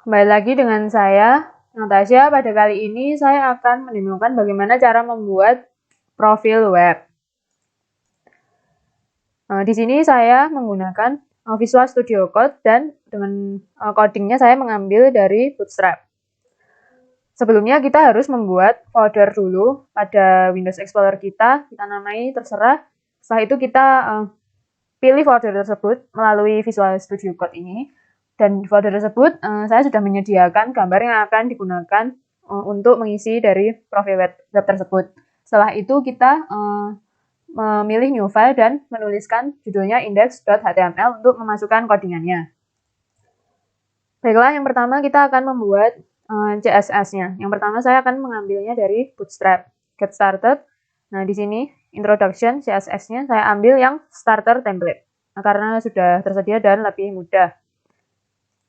Kembali lagi dengan saya, Natasha. Pada kali ini saya akan mendemokrasikan bagaimana cara membuat profil web. Di sini saya menggunakan Visual Studio Code dan dengan codingnya saya mengambil dari Bootstrap. Sebelumnya kita harus membuat folder dulu pada Windows Explorer kita namai terserah. Setelah itu kita pilih folder tersebut melalui Visual Studio Code ini. Dan di folder tersebut saya sudah menyediakan gambar yang akan digunakan untuk mengisi dari profil web tersebut. Setelah itu kita memilih new file dan menuliskan judulnya index.html untuk memasukkan codingannya. Baiklah, yang pertama kita akan membuat CSS-nya. Yang pertama saya akan mengambilnya dari Bootstrap. Get started. Nah, di sini introduction CSS-nya saya ambil yang starter template. Nah, karena sudah tersedia dan lebih mudah.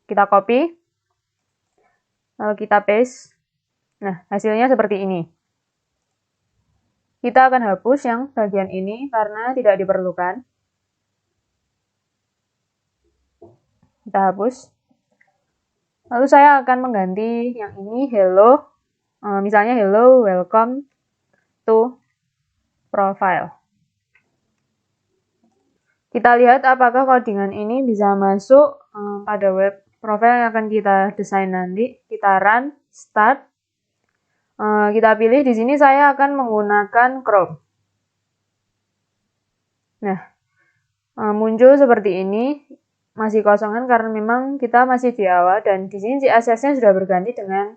Kita copy, lalu kita paste. Nah, hasilnya seperti ini. Kita akan hapus yang bagian ini karena tidak diperlukan. Kita hapus. Lalu saya akan mengganti yang ini hello, misalnya hello, welcome to profile. Kita lihat apakah codingan ini bisa masuk pada web profile yang akan kita desain nanti. Kita run, start. Kita pilih di sini saya akan menggunakan Chrome. Nah, muncul seperti ini, masih kosongan karena memang kita masih di awal dan di sini CSS-nya sudah berganti dengan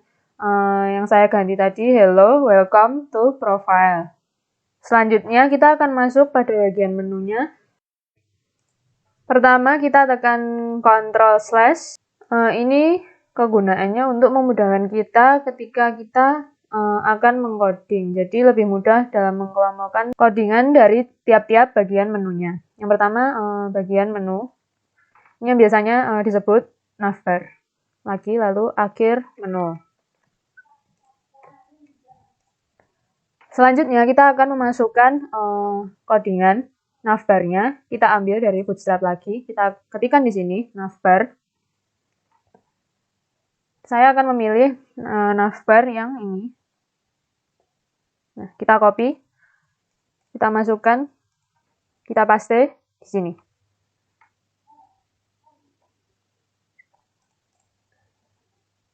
yang saya ganti tadi, hello, welcome to profile. Selanjutnya kita akan masuk pada bagian menunya. Pertama kita tekan Ctrl/. Ini kegunaannya untuk memudahkan kita ketika kita akan mengcoding. Jadi lebih mudah dalam mengelompokkan codingan dari tiap-tiap bagian menunya. Yang pertama bagian menu. Ini yang biasanya disebut navbar. Lagi lalu akhir menu. Selanjutnya kita akan memasukkan codingan navbarnya. Kita ambil dari Bootstrap lagi. Kita ketikkan di sini navbar. Saya akan memilih navbar yang ini. Nah, kita copy. Kita masukkan. Kita paste di sini.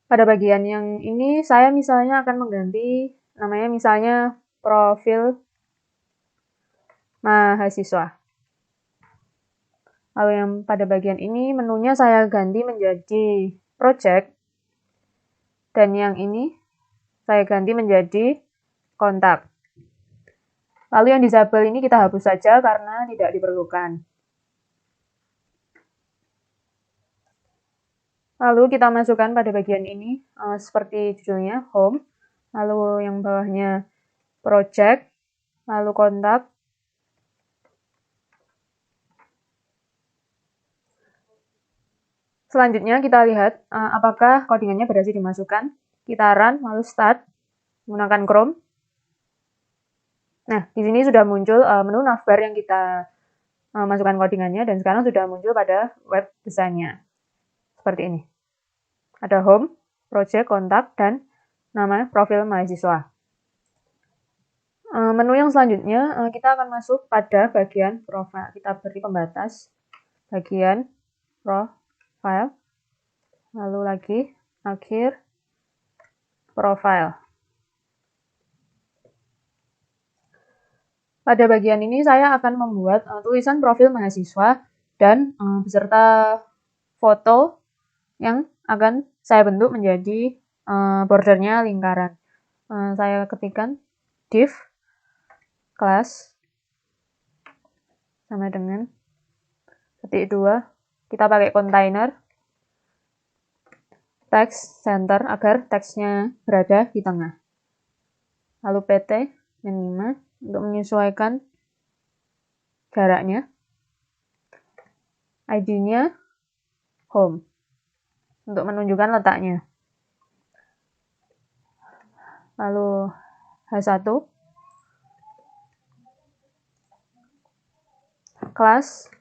Pada bagian yang ini saya misalnya akan mengganti namanya misalnya profil mahasiswa. Lalu yang pada bagian ini menunya saya ganti menjadi project. Dan yang ini saya ganti menjadi kontak. Lalu yang disable ini kita hapus saja karena tidak diperlukan. Lalu kita masukkan pada bagian ini seperti judulnya home. Lalu yang bawahnya project. Lalu kontak. Selanjutnya kita lihat apakah codingannya berhasil dimasukkan. Kita run, lalu start, menggunakan Chrome. Nah, di sini sudah muncul menu navbar yang kita masukkan codingannya dan sekarang sudah muncul pada web desainnya. Seperti ini. Ada home, project, kontak, dan nama profil mahasiswa. Menu yang selanjutnya kita akan masuk pada bagian profile. Kita beri pembatas bagian profile, lalu lagi akhir profile. Pada bagian ini saya akan membuat tulisan profil mahasiswa dan beserta foto yang akan saya bentuk menjadi bordernya lingkaran. Saya ketikkan div class sama dengan ketik 2. Kita pakai container text center agar teksnya berada di tengah. Lalu pt min 5 untuk menyesuaikan jaraknya. ID-nya home untuk menunjukkan letaknya. Lalu H1 class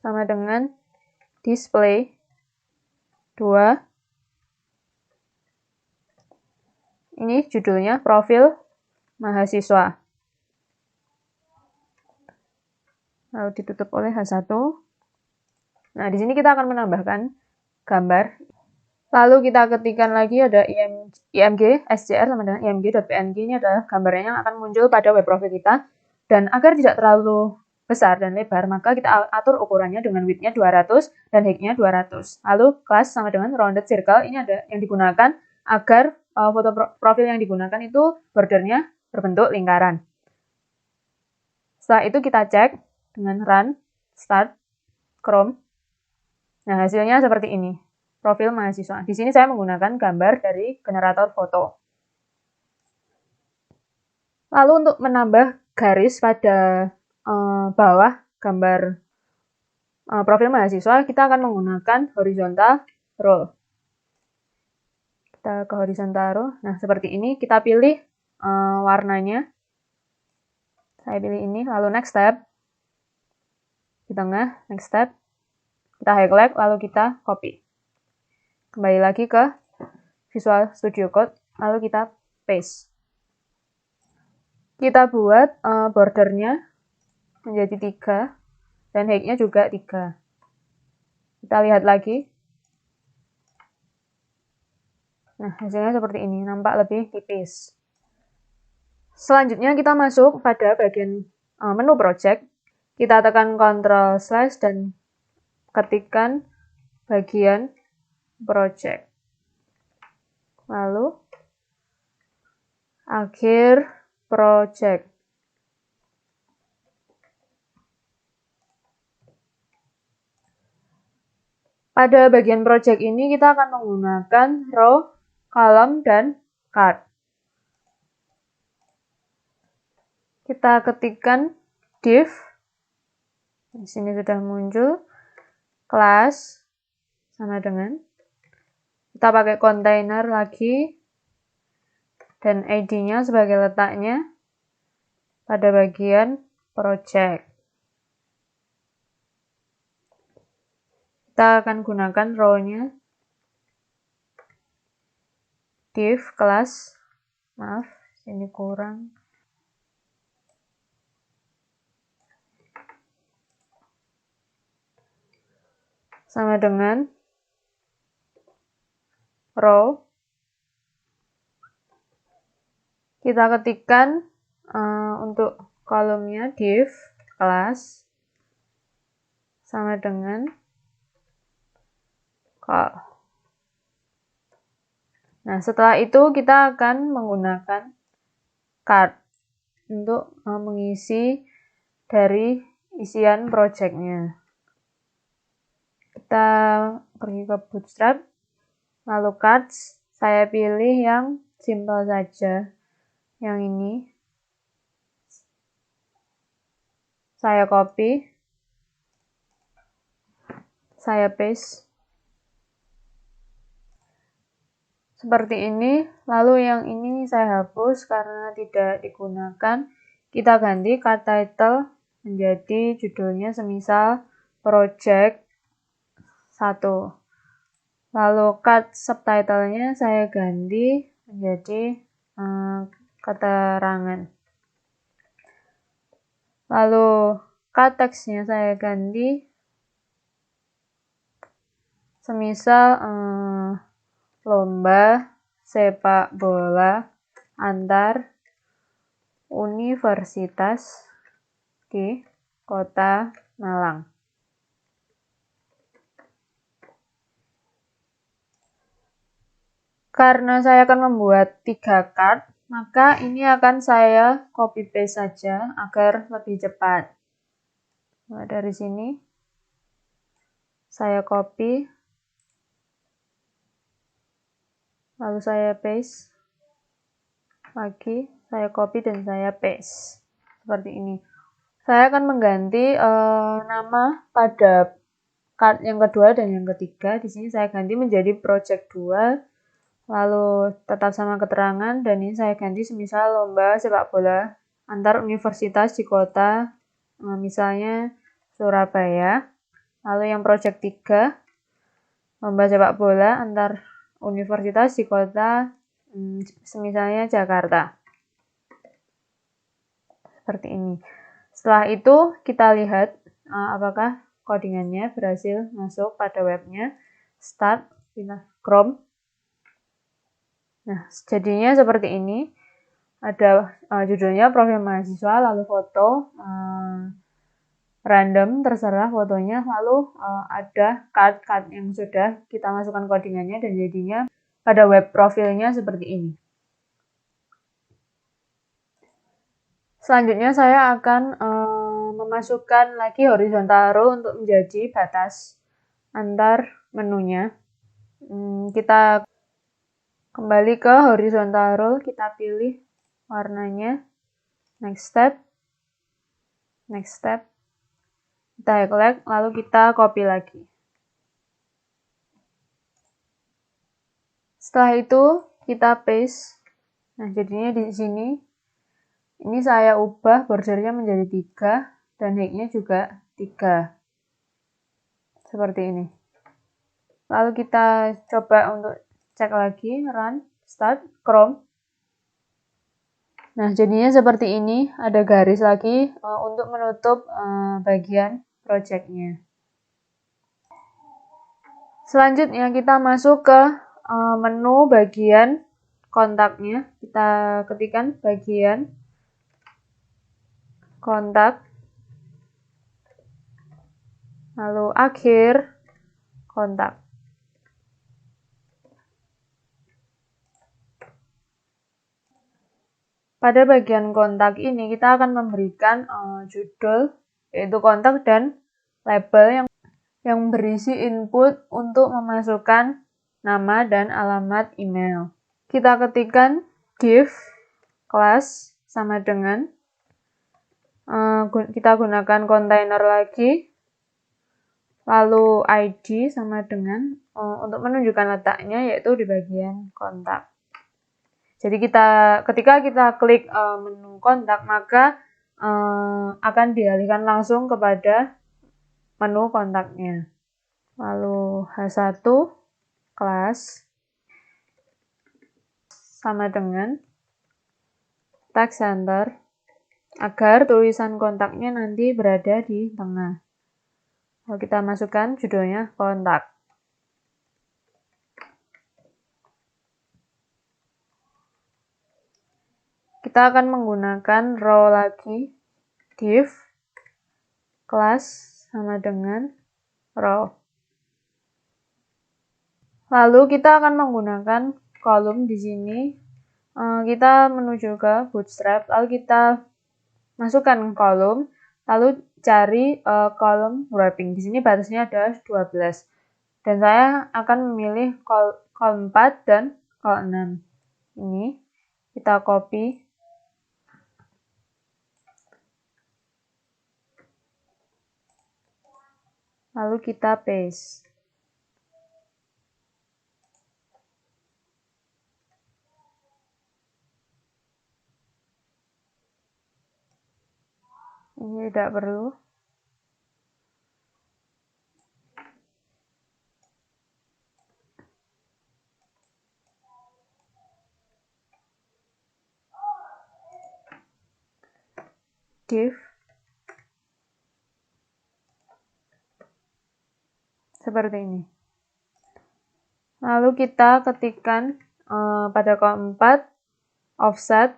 sama dengan display 2. Ini judulnya profil mahasiswa. Lalu ditutup oleh H1. Nah, di sini kita akan menambahkan gambar. Lalu kita ketikkan lagi ada img scr sama dengan img.png. Ini adalah gambarnya yang akan muncul pada web profil kita. Dan agar tidak terlalu besar dan lebar, maka kita atur ukurannya dengan width-nya 200 dan height-nya 200. Lalu class sama dengan rounded circle. Ini ada yang digunakan agar foto profil yang digunakan itu bordernya berbentuk lingkaran. Setelah itu kita cek dengan run, start, Chrome. Nah, hasilnya seperti ini. Profil mahasiswa. Di sini saya menggunakan gambar dari generator foto. Lalu untuk menambah garis pada bawah gambar profil mahasiswa, kita akan menggunakan horizontal row. Kita ke horizontal row. Nah, seperti ini. Kita pilih warnanya. Saya pilih ini. Lalu next step. Di tengah, next step. Kita highlight, lalu kita copy. Kembali lagi ke Visual Studio Code, lalu kita paste. Kita buat bordernya menjadi 3, dan height-nya juga 3. Kita lihat lagi. Nah, hasilnya seperti ini, nampak lebih tipis. Selanjutnya kita masuk pada bagian menu project. Kita tekan Ctrl/ dan ketikkan bagian project. Lalu akhir project. Pada bagian project ini kita akan menggunakan row, column, dan card. Kita ketikkan div. Di sini sudah muncul. Class sama dengan. Kita pakai container lagi. Dan ID-nya sebagai letaknya pada bagian project. Kita akan gunakan row-nya. Div class. Maaf, sini kurang. Sama dengan row. Kita ketikkan untuk kolomnya div class sama dengan col. Nah, setelah itu kita akan menggunakan card untuk mengisi dari isian project-nya. Kita pergi ke Bootstrap, lalu cards, saya pilih yang simple saja, yang ini. Saya copy, saya paste. Seperti ini, lalu yang ini saya hapus karena tidak digunakan. Kita ganti card title menjadi judulnya semisal project 1. Lalu card subtitlenya saya ganti menjadi keterangan. Lalu card text-nya saya ganti semisal lomba sepak bola antar universitas di Kota Malang. Karena saya akan membuat 3 card, maka ini akan saya copy paste saja agar lebih cepat. Nah, dari sini saya copy, lalu saya paste lagi, saya copy dan saya paste seperti ini. Saya akan mengganti nama pada card yang kedua dan yang ketiga. Di sini saya ganti menjadi project 2. Lalu tetap sama keterangan, dan ini saya ganti semisal lomba sepak bola antar universitas di kota, misalnya Surabaya. Lalu yang project 3, lomba sepak bola antar universitas di kota semisalnya Jakarta. Seperti ini. Setelah itu kita lihat apakah codingannya berhasil masuk pada webnya. Start, Chrome. Nah, jadinya seperti ini. Ada judulnya profil mahasiswa, lalu foto random, terserah fotonya, lalu ada card yang sudah kita masukkan codingannya dan jadinya pada web profilnya seperti ini. Selanjutnya saya akan memasukkan lagi horizontal row untuk menjadi batas antar menunya. Kita kembali ke horizontal row, kita pilih warnanya, next step, kita highlight, lalu kita copy lagi. Setelah itu kita paste. Nah, jadinya di sini ini saya ubah bordernya menjadi 3 dan height-nya juga 3. Seperti ini. Lalu kita coba untuk cek lagi, run, start, Chrome. Nah, jadinya seperti ini, ada garis lagi untuk menutup bagian project-nya. Selanjutnya kita masuk ke menu bagian kontaknya. Kita ketikkan bagian kontak, lalu akhir kontak. Pada bagian kontak ini kita akan memberikan judul, yaitu kontak, dan label yang berisi input untuk memasukkan nama dan alamat email. Kita ketikkan div class sama dengan kita gunakan kontainer lagi, lalu ID sama dengan untuk menunjukkan letaknya yaitu di bagian kontak. Jadi ketika kita klik menu kontak, maka akan dialihkan langsung kepada menu kontaknya. Lalu H1 kelas sama dengan text center agar tulisan kontaknya nanti berada di tengah. Lalu kita masukkan judulnya kontak. Kita akan menggunakan row lagi, div class sama dengan row. Lalu kita akan menggunakan kolom di sini. Kita menuju ke Bootstrap, lalu kita masukkan kolom, lalu cari kolom wrapping. Di sini batasnya ada 12. Dan saya akan memilih kolom 4 dan kolom 6. Ini kita copy. Lalu kita paste. Ini tidak perlu. Div. Seperti ini. Lalu kita ketikkan pada kolom 4 offset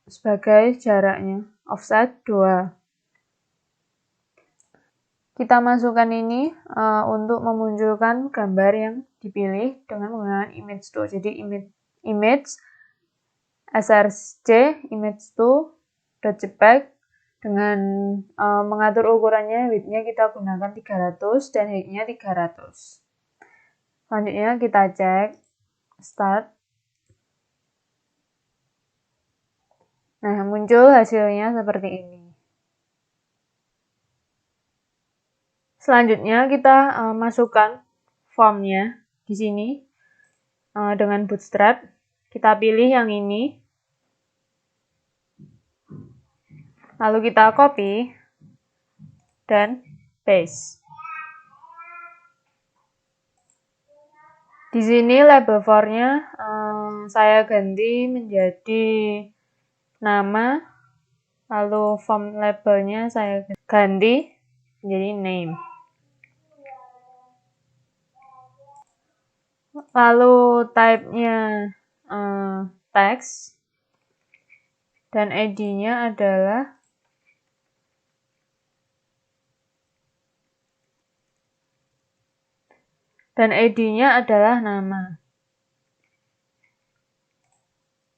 sebagai jaraknya, offset 2. Kita masukkan ini untuk memunculkan gambar yang dipilih dengan menggunakan image tool. Jadi image src image2.jpg dengan mengatur ukurannya, width-nya kita gunakan 300 dan height-nya 300. Selanjutnya kita cek start. Nah, muncul hasilnya seperti ini. Selanjutnya kita masukkan formnya di sini dengan Bootstrap. Kita pilih yang ini. Lalu kita copy dan paste. Di sini label for-nya saya ganti menjadi nama, lalu form labelnya saya ganti menjadi name. Lalu type-nya text dan ID-nya adalah nama.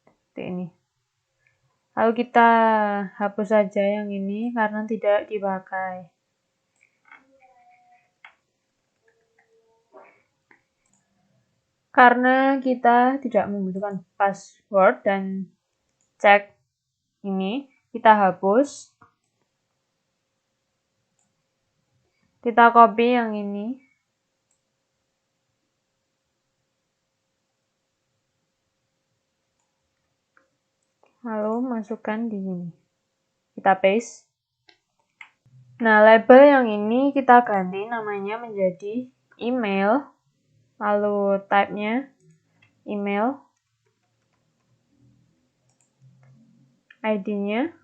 Seperti ini. Lalu kita hapus saja yang ini karena tidak dipakai. Karena kita tidak membutuhkan password dan cek ini, kita hapus. Kita copy yang ini. Lalu masukkan di sini. Kita paste. Nah, label yang ini kita ganti namanya menjadi email. Lalu type-nya email. ID-nya.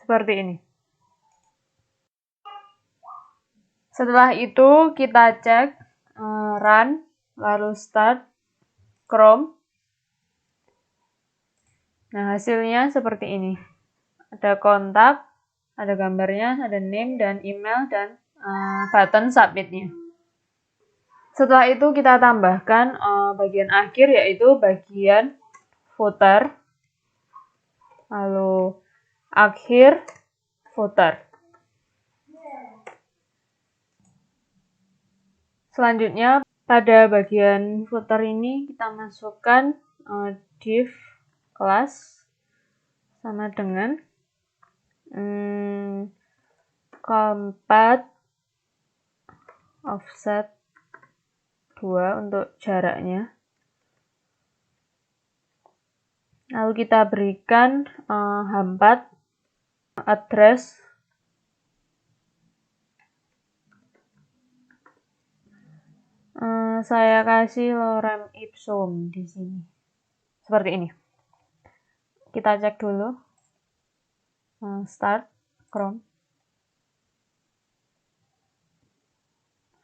Seperti ini. Setelah itu kita cek run, lalu start Chrome. Nah, hasilnya seperti ini. Ada kontak, ada gambarnya, ada name dan email dan button submit-nya. Setelah itu kita tambahkan bagian akhir yaitu bagian footer. Lalu akhir footer. Selanjutnya pada bagian footer ini kita masukkan div kelas sama dengan compat offset 2 untuk jaraknya. Lalu kita berikan h4 address saya kasih lorem ipsum di sini. Seperti ini. Kita cek dulu. Start Chrome.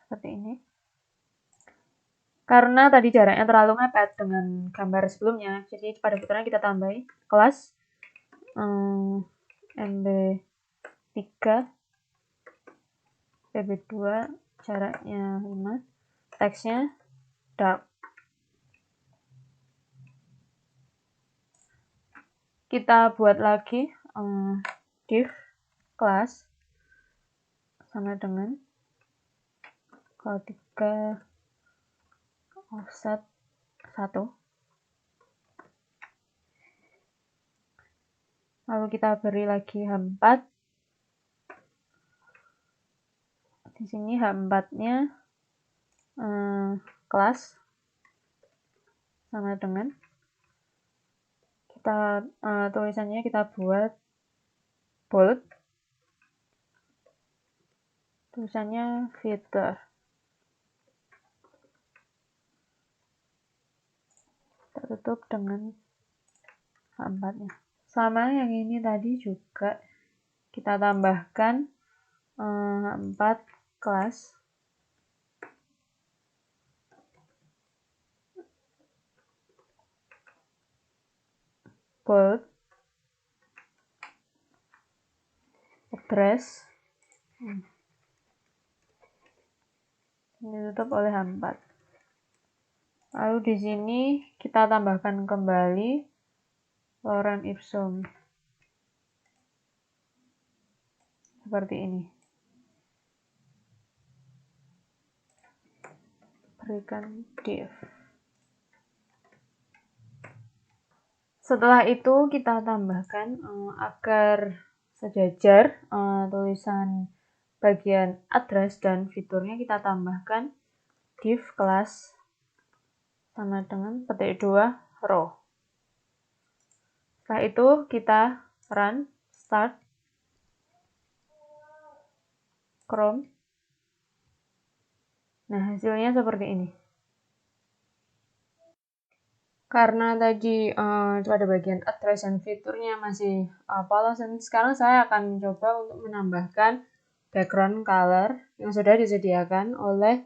Seperti ini. Karena tadi jaraknya terlalu mepet dengan gambar sebelumnya, jadi pada footernya kita tambahi kelas MB3 PB2 jaraknya 5, teksnya dark. Kita buat lagi div kelas sama dengan kode offset 1. Lalu kita beri lagi H4. Di sini H4-nya kelas sama dengan kita tulisannya kita buat bold. Tulisannya fitur. Kita tutup dengan H4-nya. Sama yang ini tadi juga kita tambahkan H4 kelas. Bold. Address. Ini ditutup oleh H4. Lalu di sini kita tambahkan kembali lorem ipsum. Seperti ini. Berikan div. Setelah itu kita tambahkan agar sejajar tulisan bagian address dan fiturnya kita tambahkan div kelas sama dengan petik 2 row. Setelah itu kita run, start, Chrome. Nah, hasilnya seperti ini. Karena tadi pada bagian address dan fiturnya masih polos, sekarang saya akan mencoba untuk menambahkan background color yang sudah disediakan oleh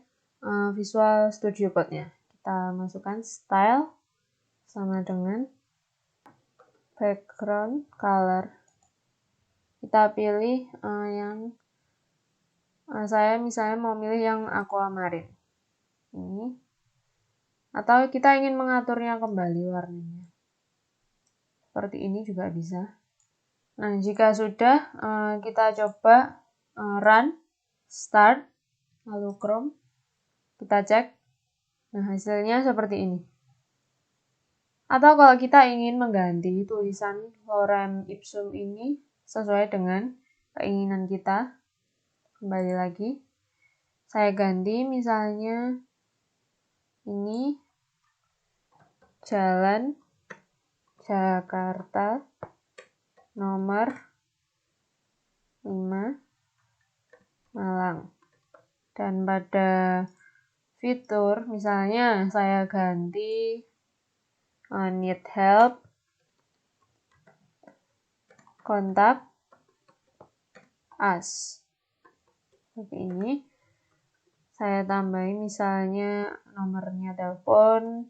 Visual Studio Code-nya. Kita masukkan style sama dengan background color. Kita pilih yang saya misalnya mau milih yang aquamarine. Ini. Atau kita ingin mengaturnya kembali warnanya. Seperti ini juga bisa. Nah, jika sudah, kita coba run, start, lalu Chrome. Kita cek. Nah, hasilnya seperti ini. Atau kalau kita ingin mengganti tulisan lorem ipsum ini sesuai dengan keinginan kita, kembali lagi. Saya ganti misalnya ini Jalan Jakarta nomor 5 Malang. Dan pada fitur misalnya saya ganti need help, kontak us. Seperti ini. Saya tambahin misalnya nomornya telepon.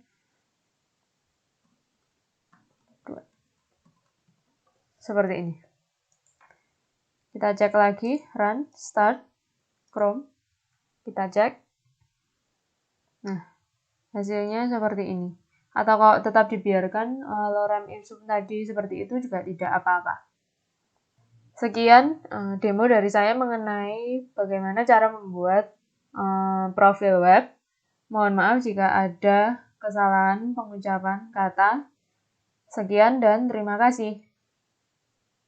Seperti ini. Kita cek lagi, run, start, Chrome. Kita cek. Nah, hasilnya seperti ini. Atau kalau tetap dibiarkan lorem ipsum tadi seperti itu juga tidak apa-apa. Sekian demo dari saya mengenai bagaimana cara membuat profil web. Mohon maaf jika ada kesalahan pengucapan kata. Sekian dan terima kasih.